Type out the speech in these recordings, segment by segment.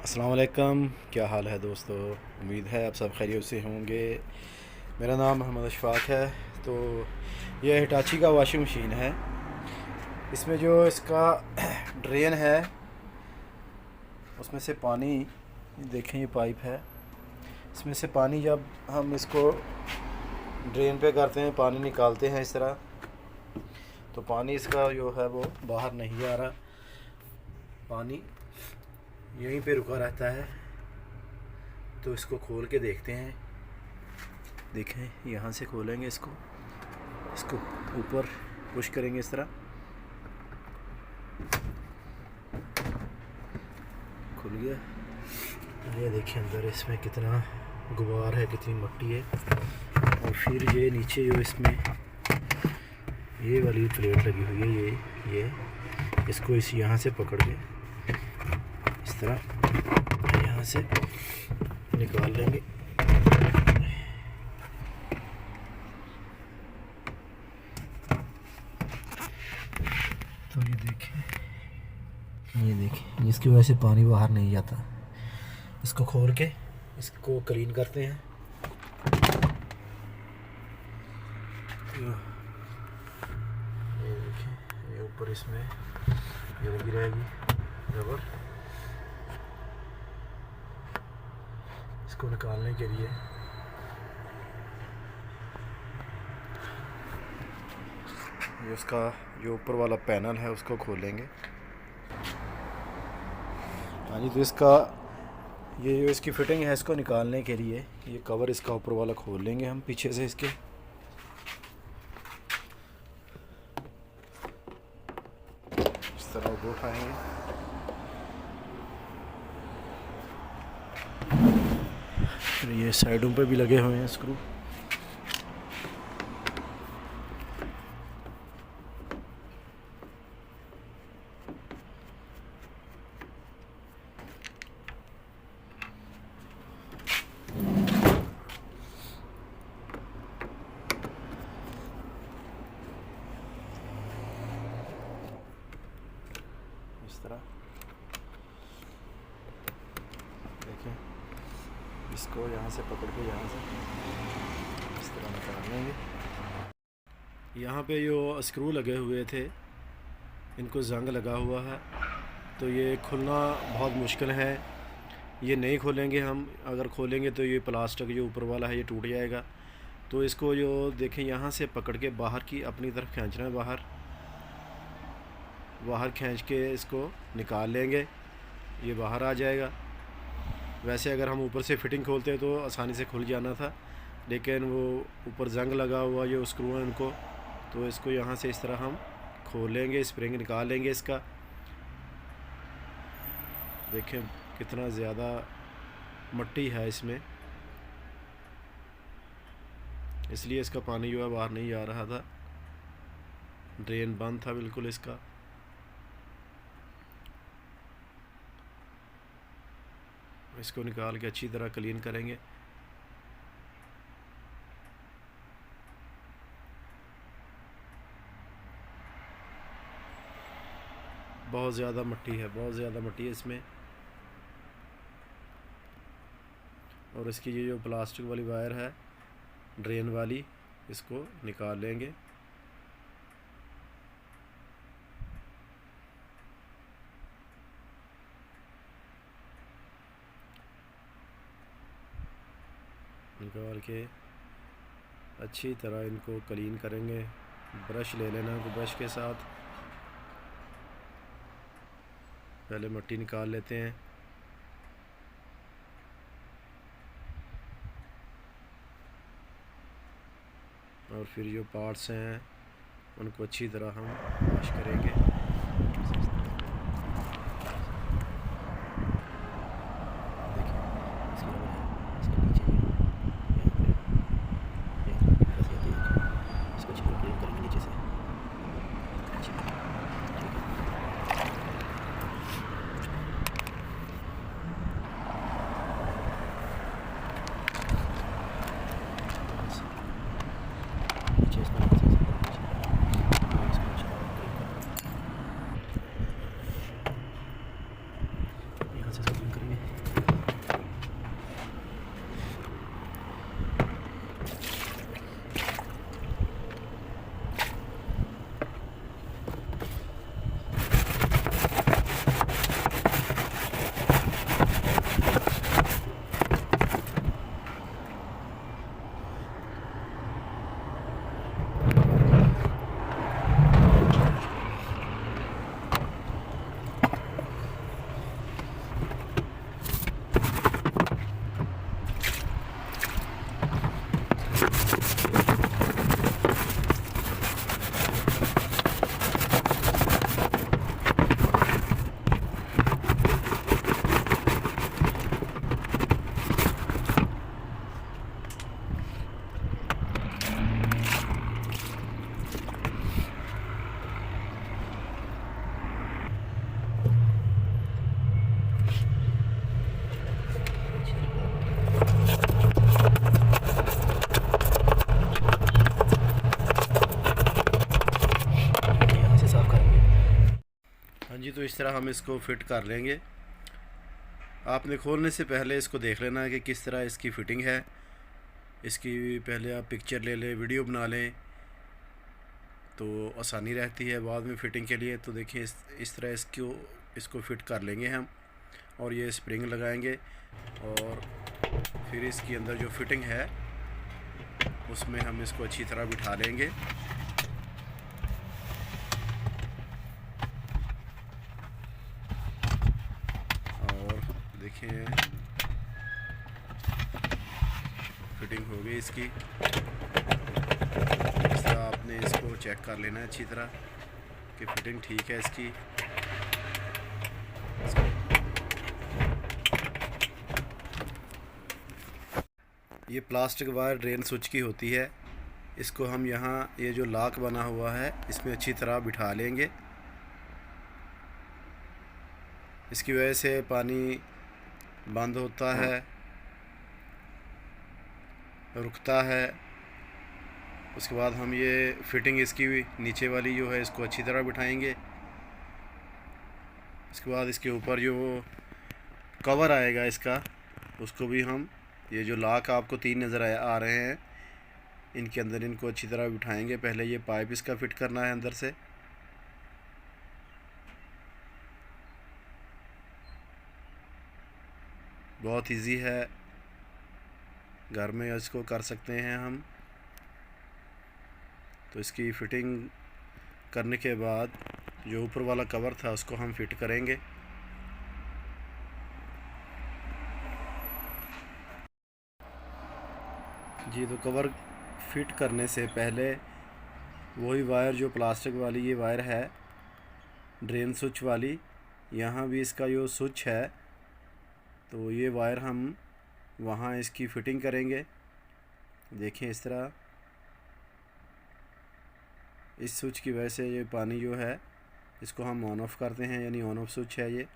अस्सलाम वालेकुम। क्या हाल है दोस्तों? उम्मीद है आप सब खैरियत से होंगे। मेरा नाम मोहम्मद अशफाक है। तो ये हिटाची का वॉशिंग मशीन है। इसमें जो इसका ड्रेन है उसमें से पानी, देखें ये पाइप है, इसमें से पानी जब हम इसको ड्रेन पे करते हैं, पानी निकालते हैं इस तरह, तो पानी इसका जो है वो बाहर नहीं आ रहा, पानी यहीं पे रुका रहता है। तो इसको खोल के देखते हैं। देखें, यहाँ से खोलेंगे इसको इसको ऊपर पुश करेंगे इस तरह, खुल गया। ये देखिए अंदर इसमें कितना गुबार है, कितनी मिट्टी है। और फिर ये नीचे जो इसमें ये वाली प्लेट लगी हुई है, ये इसको इस यहाँ से पकड़ के इस तरह यहाँ से निकाल लेंगे। तो ये देखें इसकी वजह से पानी बाहर नहीं जाता। इसको खोल के इसको क्लीन करते हैं। ये देखें, ये ऊपर इसमें ये लगी रहेगी रबर, इसको निकालने के लिए ये उसका जो ऊपर वाला पैनल है उसको खोलेंगे। हाँ जी, तो इसका ये जो इसकी फिटिंग है, इसको निकालने के लिए ये कवर इसका ऊपर वाला खोल लेंगे हम पीछे से इसके। इस तरह वो उठाएंगे। फिर ये साइडों पे भी लगे हुए हैं स्क्रू। इस तरह देखें, इसको यहाँ से पकड़ के यहाँ से इस तरह निकाल लेंगे। यहाँ पे जो स्क्रू लगे हुए थे इनको जंग लगा हुआ है, तो ये खुलना बहुत मुश्किल है। ये नहीं खोलेंगे हम, अगर खोलेंगे तो ये प्लास्टिक जो ऊपर वाला है ये टूट जाएगा। तो इसको जो देखें यहाँ से पकड़ के बाहर की अपनी तरफ खींचना है, बाहर खींच के इसको निकाल लेंगे, ये बाहर आ जाएगा। वैसे अगर हम ऊपर से फिटिंग खोलते तो आसानी से खुल जाना था, लेकिन वो ऊपर जंग लगा हुआ जो स्क्रू है उनको, तो इसको यहाँ से इस तरह हम खोल लेंगे, स्प्रिंग निकाल लेंगे इसका। देखें कितना ज़्यादा मिट्टी है इसमें, इसलिए इसका पानी जो है बाहर नहीं आ रहा था, ड्रेन बंद था बिल्कुल इसका। इसको निकाल के अच्छी तरह क्लीन करेंगे। बहुत ज़्यादा मिट्टी है, बहुत ज़्यादा मिट्टी है इसमें। और इसकी ये जो प्लास्टिक वाली वायर है ड्रेन वाली, इसको निकाल लेंगे। निकाल के अच्छी तरह इनको क्लीन करेंगे। ब्रश ले लेना, ब्रश के साथ पहले मिट्टी निकाल लेते हैं। और फिर जो पार्ट्स हैं उनको अच्छी तरह हम वॉश करेंगे। इस तरह हम इसको फिट कर लेंगे। आपने खोलने से पहले इसको देख लेना है कि किस तरह इसकी फ़िटिंग है। इसकी पहले आप पिक्चर ले लें, वीडियो बना लें, तो आसानी रहती है बाद में फ़िटिंग के लिए। तो देखिए इस तरह इसको फ़िट कर लेंगे हम, और ये स्प्रिंग लगाएंगे और फिर इसके अंदर जो फ़िटिंग है उसमें हम इसको अच्छी तरह बिठा लेंगे। और देखिए फिटिंग हो गई इसकी। इस तरह आपने इसको चेक कर लेना है अच्छी तरह कि फिटिंग ठीक है इसकी। ये प्लास्टिक वायर ड्रेन स्विच की होती है। इसको हम यहाँ ये जो लॉक बना हुआ है इसमें अच्छी तरह बिठा लेंगे। इसकी वजह से पानी बंद होता है, रुकता है। उसके बाद हम ये फिटिंग इसकी नीचे वाली जो है इसको अच्छी तरह बिठाएंगे। इसके बाद इसके ऊपर जो कवर आएगा इसका, उसको भी हम ये जो लॉक आपको 3 नज़र आ रहे हैं इनके अंदर इनको अच्छी तरह बिठाएंगे। पहले ये पाइप इसका फिट करना है अंदर से। बहुत इजी है, घर में इसको कर सकते हैं हम। तो इसकी फ़िटिंग करने के बाद जो ऊपर वाला कवर था उसको हम फिट करेंगे। जी, तो कवर फिट करने से पहले वही वायर जो प्लास्टिक वाली ये वायर है ड्रेन स्विच वाली, यहाँ भी इसका जो स्विच है तो ये वायर हम वहाँ इसकी फ़िटिंग करेंगे। देखें इस तरह, इस स्विच की वजह से ये पानी जो है इसको हम ऑन ऑफ़ करते हैं, यानी ऑन ऑफ स्विच है ये।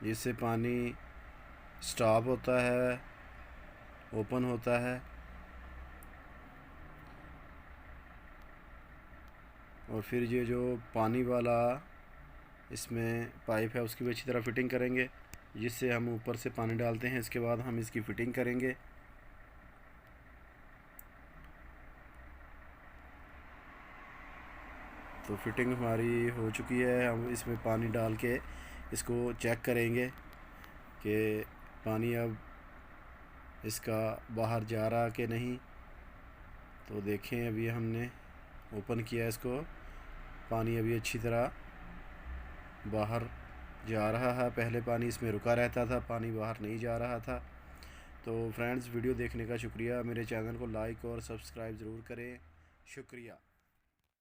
जिससे पानी स्टॉप होता है, ओपन होता है, और फिर ये जो पानी वाला इसमें पाइप है उसकी भी अच्छी तरह फ़िटिंग करेंगे, जिससे हम ऊपर से पानी डालते हैं। इसके बाद हम इसकी फ़िटिंग करेंगे। तो फिटिंग हमारी हो चुकी है। हम इसमें पानी डाल के इसको चेक करेंगे कि पानी अब इसका बाहर जा रहा कि नहीं। तो देखें अभी हमने ओपन किया इसको, पानी अभी अच्छी तरह बाहर जा रहा है। पहले पानी इसमें रुका रहता था, पानी बाहर नहीं जा रहा था। तो फ्रेंड्स, वीडियो देखने का शुक्रिया। मेरे चैनल को लाइक और सब्सक्राइब ज़रूर करें। शुक्रिया।